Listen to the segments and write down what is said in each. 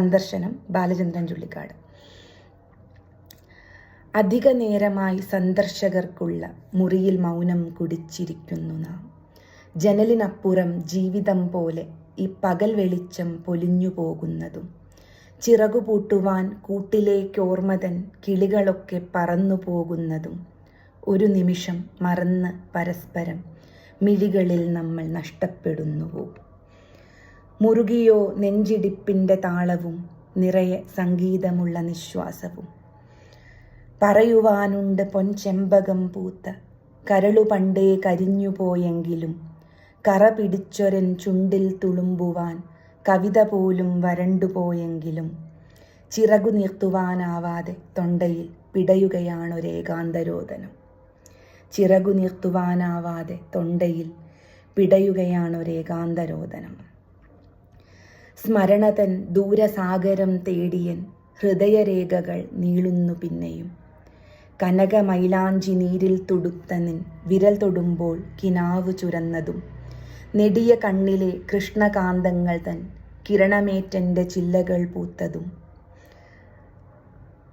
സന്ദർശനം ബാലചന്ദ്രൻ ചുള്ളിക്കാട്. അധിക നേരമായി സന്ദർശകർക്കുള്ള മുറിയിൽ മൗനം കുടിച്ചിരിക്കുന്നു നാം. ജനലിനപ്പുറം ജീവിതം പോലെ ഈ പകൽ വെളിച്ചം പൊലിഞ്ഞു പോകുന്നതും, ചിറകുപൂട്ടുവാൻ കൂട്ടിലേക്കോർമ്മതൻ കിളികളൊക്കെ പറന്നു പോകുന്നതും, ഒരു നിമിഷം മറന്ന് പരസ്പരം മിഴികളിൽ നമ്മൾ നഷ്ടപ്പെടുന്നുവോ? മുറുകിയോ നെഞ്ചിടിപ്പിൻ്റെ താളവും നിറയെ സംഗീതമുള്ള നിശ്വാസവും. പറയുവാനുണ്ട് പൊൻചെമ്പകം പൂത്ത കരളു പണ്ടേ കരിഞ്ഞുപോയെങ്കിലും, കറ പിടിച്ചൊരൻ ചുണ്ടിൽ തുളുമ്പുവാൻ കവിത പോലും വരണ്ടുപോയെങ്കിലും, ചിറകു നീർത്തുവാനാവാതെ തൊണ്ടയിൽ പിടയുകയാണൊരേകാന്തരോദനം. ചിറകു നീർത്തുവാനാവാതെ തൊണ്ടയിൽ പിടയുകയാണൊരേകാന്തരോദനം. സ്മരണതൻ ദൂരസാഗരം തേടിയൻ ഹൃദയരേഖകൾ നീളുന്നു പിന്നെയും. കനകമൈലാഞ്ചി നീരിൽ തുടുത്തനിൻ വിരൽ തൊടുമ്പോൾ കിനാവ് ചുരന്നതും, നെടിയ കണ്ണിലെ കൃഷ്ണകാന്തങ്ങൾ തൻ കിരണമേറ്റൻ്റെ ചില്ലകൾ പൂത്തതും,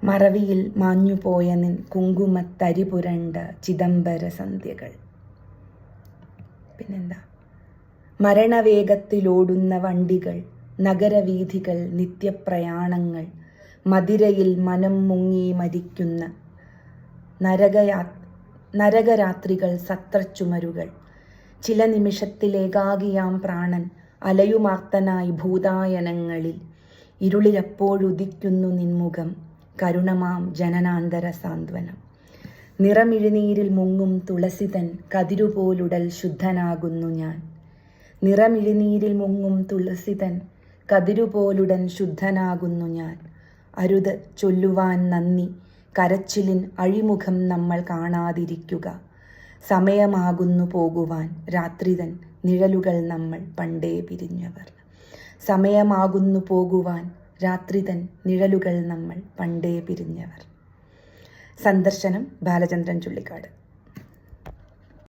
മറവിയിൽ മാഞ്ഞുപോയ നിൻ കുങ്കുമത്തരി പുരണ്ട ചിദംബര സന്ധ്യകൾ. പിന്നെന്താ? മരണവേഗത്തിലോടുന്ന വണ്ടികൾ, നഗരവീഥികൾ, നിത്യപ്രയാണങ്ങൾ, മദിരയിൽ മനം മുങ്ങി മരിക്കുന്ന നരകരാത്രികൾ, സത്രച്ചുമരുകൾ. ചില നിമിഷത്തിലേകാകിയാം പ്രാണൻ അലയുമാർത്തനായി ഭൂതായനങ്ങളിൽ. ഇരുളിലപ്പോഴുദിക്കുന്നു നിൻമുഖം, കരുണമാം ജനനാന്തര സാന്ത്വനം. നിറമിഴിനീരിൽ മുങ്ങും തുളസിതൻ കതിരുപോലുടൽ ശുദ്ധനാകുന്നു ഞാൻ. നിറമിഴിനീരിൽ മുങ്ങും തുളസിതൻ കതിരുപോലുടൻ ശുദ്ധനാകുന്നു ഞാൻ. അരുത് ചൊല്ലുവാൻ നന്ദി, കരച്ചിലിൻ അഴിമുഖം നമ്മൾ കാണാതിരിക്കുക. സമയമാകുന്നു പോകുവാൻ, രാത്രിതൻ നിഴലുകൾ നമ്മൾ പണ്ടേ പിരിഞ്ഞവർ. സമയമാകുന്നു പോകുവാൻ, രാത്രിതൻ നിഴലുകൾ നമ്മൾ പണ്ടേ പിരിഞ്ഞവർ. സന്ദർശനം ബാലചന്ദ്രൻ ചുള്ളിക്കാട്.